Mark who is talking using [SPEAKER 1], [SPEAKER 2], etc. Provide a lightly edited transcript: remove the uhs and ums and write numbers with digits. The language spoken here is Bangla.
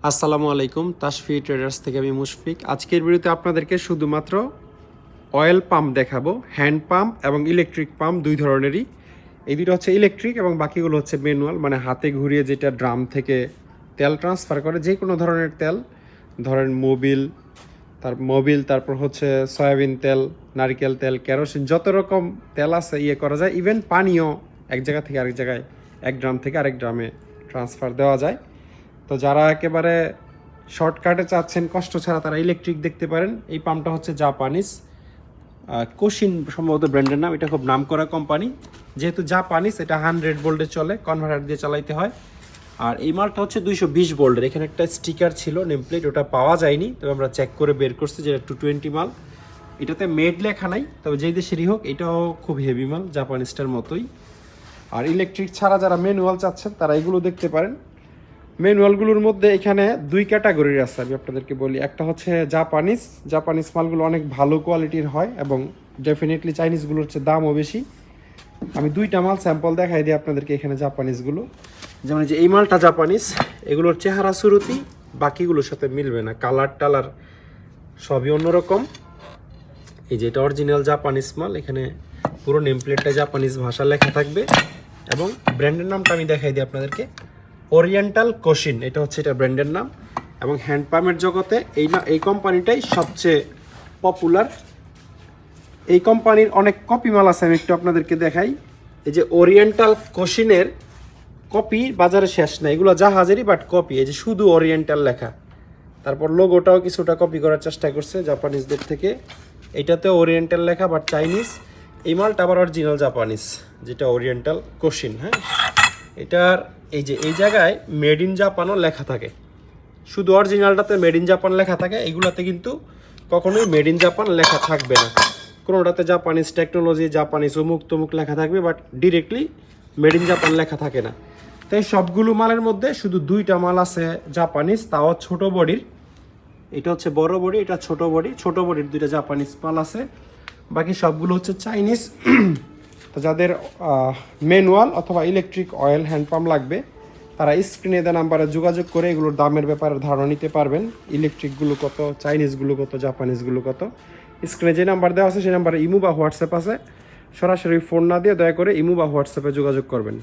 [SPEAKER 1] আসসালামু আলাইকুম, তাশফি ট্রেডার্স থেকে আমি মুশফিক। আজকের ভিডিওতে আপনাদেরকে শুধুমাত্র অয়েল পাম্প দেখাবো। হ্যান্ড পাম্প এবং ইলেকট্রিক পাম্প দুই ধরনেরই। এই দুটো হচ্ছে ইলেকট্রিক এবং বাকিগুলো হচ্ছে ম্যানুয়াল, মানে হাতে ঘুরিয়ে যেটা ড্রাম থেকে তেল ট্রান্সফার করে, যে কোনো ধরনের তেল, ধরেন মোবিল, তারপর হচ্ছে সয়াবিন তেল, নারকেল তেল, কেরোসিন, যত রকম তেল আছে করা যায়। ইভেন পানিও এক জায়গা থেকে আরেক জায়গায়, এক ড্রাম থেকে আরেক ড্রামে ট্রান্সফার দেওয়া যায়। তো যারা একেবারে শর্টকাটে চাচ্ছেন কষ্ট ছাড়া, তারা ইলেকট্রিক দেখতে পারেন। এই পাম্পটা হচ্ছে জাপানিজ, কোশিন সম্ভবত ব্র্যান্ডের নাম। এটা খুব নাম করা কোম্পানি। যেহেতু জাপানিজ, এটা 100 ভোল্টে চলে, কনভার্টার দিয়ে চালাইতে হয়। আর এই মালটা হচ্ছে 220 ভোল্টের। এখানে একটা স্টিকার ছিল, নেম প্লেট, ওটা পাওয়া যায়নি, তবে আমরা চেক করে বের করছি যেটা 220 মাল। এটাতে মেড লেখা নাই, তবে যেই দেশেরই হোক এটাও খুব হেভি মাল, জাপানিজটার মতোই। আর ইলেকট্রিক ছাড়া যারা ম্যানুয়াল চাচ্ছেন তারা এগুলো দেখতে পারেন। ম্যানুয়ালগুলোর মধ্যে এখানে দুই ক্যাটাগরির আছে, আমি আপনাদেরকে বলি। একটা হচ্ছে জাপানিজ মালগুলো অনেক ভালো কোয়ালিটির হয় এবং ডেফিনেটলি চাইনিজগুলোর হচ্ছে দামও বেশি। আমি দুইটা মাল স্যাম্পল দেখাই দিই আপনাদেরকে। এখানে জাপানিজগুলো, যেমন যে এই মালটা জাপানিজ, এগুলোর চেহারা শুরুতেই বাকিগুলোর সাথে মিলবে না, কালার টালার সবই অন্যরকম। এই যে এটা অরিজিনাল জাপানিজ মাল, এখানে পুরো নেম প্লেটটা জাপানিজ ভাষা লেখা থাকবে এবং ব্র্যান্ডের নামটা আমি দেখাই দিই আপনাদেরকে, ওরিয়েন্টাল কোশিন, এটা হচ্ছে এটা ব্র্যান্ডের নাম। এবং হ্যান্ড পাম্পের জগতে এই কোম্পানিটাই সবচেয়ে পপুলার। এই কোম্পানির অনেক কপি মাল আছে, আমি একটু আপনাদেরকে দেখাই। এই যে ওরিয়েন্টাল কোশিনের কপি বাজারে শেষ না, এগুলো জাহাজেরই বাট কপি। এই যে শুধু ওরিয়েন্টাল লেখা, তারপর লোগোটাও কিছুটা কপি করার চেষ্টা করছে জাপানিজদের থেকে। এটাতে ওরিয়েন্টাল লেখা বাট চাইনিজ। এই মালটা আবার অরিজিনাল জাপানিজ, যেটা ওরিয়েন্টাল কোশিন। হ্যাঁ, এটার এই যে এই জায়গায় মেড ইন জাপানও লেখা থাকে, শুধু অরিজিনালটাতে মেড ইন জাপান লেখা থাকে, এইগুলাতে কিন্তু কখনোই মেড ইন জাপান লেখা থাকবে না। কোনোটাতে জাপানিজ টেকনোলজি, জাপানিজ অমুক তমুক লেখা থাকবে, but directly made in Japan লেখা থাকে না। তাই সবগুলো মালের মধ্যে শুধু দুইটা মাল আছে জাপানিজ, তাও ছোট বডির। এটা হচ্ছে বড় বডি, এটা ছোট বডি। ছোট বডির দুইটা জাপানিজ মাল আছে, বাকি সবগুলো হচ্ছে চাইনিজ। তো যাদের ম্যানুয়াল অথবা ইলেকট্রিক অয়েল হ্যান্ড পাম্প লাগবে, তারা স্ক্রিনে দেওয়া নাম্বারে যোগাযোগ করে এগুলোর দামের ব্যাপারে ধারণা নিতে পারবেন। ইলেকট্রিকগুলো কত, চাইনিজগুলো কত, জাপানিজগুলো কত। স্ক্রিনে যে নাম্বার দেওয়া আছে সেই নাম্বারে ইমো বা হোয়াটসঅ্যাপ আছে। সরাসরি ফোন না দিয়ে দয়া করে ইমো বা হোয়াটসঅ্যাপে যোগাযোগ করবেন।